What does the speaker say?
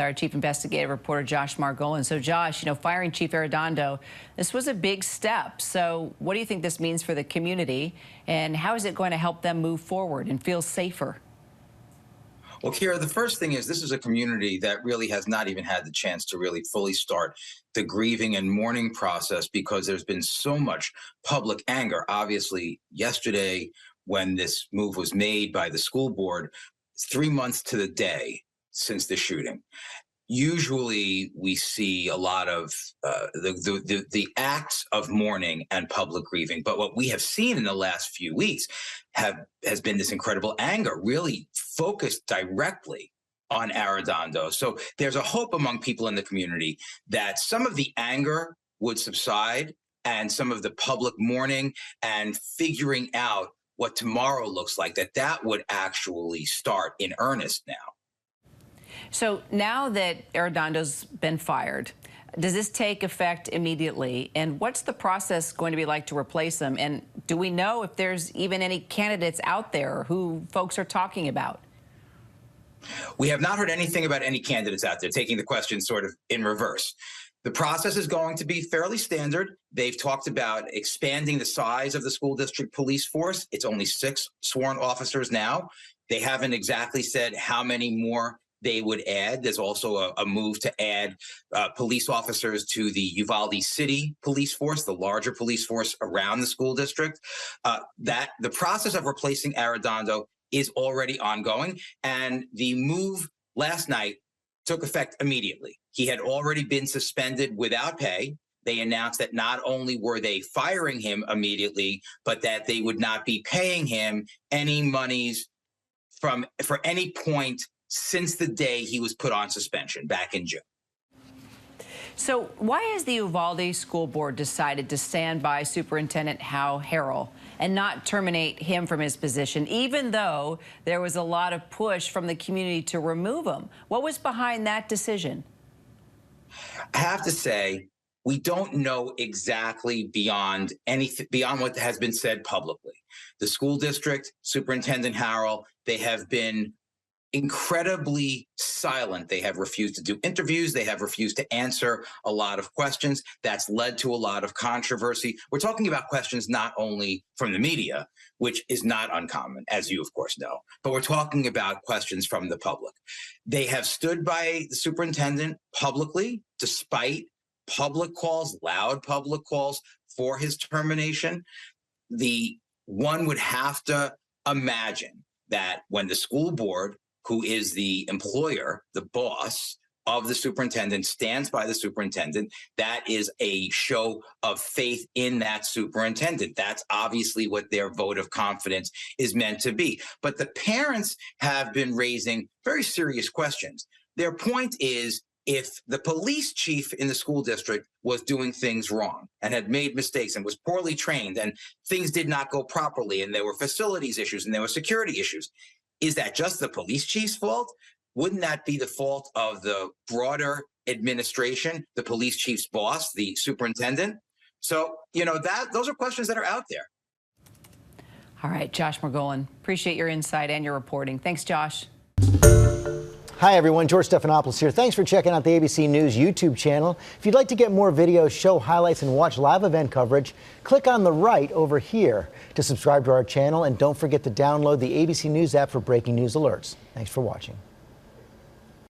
Our chief investigative reporter, Josh Margolin. So, Josh, firing Chief Arredondo, this was a big step. So what do you think this means for the community, and how is it going to help them move forward and feel safer? Well, Kira, the first thing is this is a community that really has not even had the chance to really fully start the grieving and mourning process because there's been so much public anger. Obviously, yesterday, when this move was made by the school board, 3 months to the day since the shooting. Usually we see a lot of the acts of mourning and public grieving. But what we have seen in the last few weeks has been this incredible anger, really focused directly on Arredondo. So there's a hope among people in the community that some of the anger would subside and some of the public mourning and figuring out what tomorrow looks like, that would actually start in earnest now. So now that Arredondo's been fired, does this take effect immediately? And what's the process going to be like to replace him? And do we know if there's even any candidates out there who folks are talking about? We have not heard anything about any candidates out there, taking the question sort of in reverse. The process is going to be fairly standard. They've talked about expanding the size of the school district police force. It's only 6 sworn officers now. They haven't exactly said how many more they would add. There's also a move to add police officers to the Uvalde City police force, the larger police force around the school district. The process of replacing Arredondo is already ongoing, and the move last night took effect immediately. He had already been suspended without pay. They announced that not only were they firing him immediately, but that they would not be paying him any monies for any point since the day he was put on suspension back in June. So why has the Uvalde School Board decided to stand by Superintendent Hal Harrell and not terminate him from his position, even though there was a lot of push from the community to remove him? What was behind that decision? I have to say, we don't know exactly beyond what has been said publicly. The school district, Superintendent Harrell, they have been incredibly silent. They have refused to do interviews. They have refused to answer a lot of questions. That's led to a lot of controversy. We're talking about questions not only from the media, which is not uncommon, as you of course know, but we're talking about questions from the public. They have stood by the superintendent publicly, despite public calls, loud public calls for his termination. One would have to imagine that when the school board, who is the employer, the boss of the superintendent, stands by the superintendent, that is a show of faith in that superintendent. That's obviously what their vote of confidence is meant to be. But the parents have been raising very serious questions. Their point is, if the police chief in the school district was doing things wrong and had made mistakes and was poorly trained and things did not go properly and there were facilities issues and there were security issues, is that just the police chief's fault? Wouldn't that be the fault of the broader administration, the police chief's boss, the superintendent? So, those are questions that are out there. All right, Josh Margolin, appreciate your insight and your reporting. Thanks, Josh. Hi, everyone. George Stephanopoulos here. Thanks for checking out the ABC News YouTube channel. If you'd like to get more videos, show highlights, and watch live event coverage, click on the right over here to subscribe to our channel. And don't forget to download the ABC News app for breaking news alerts. Thanks for watching.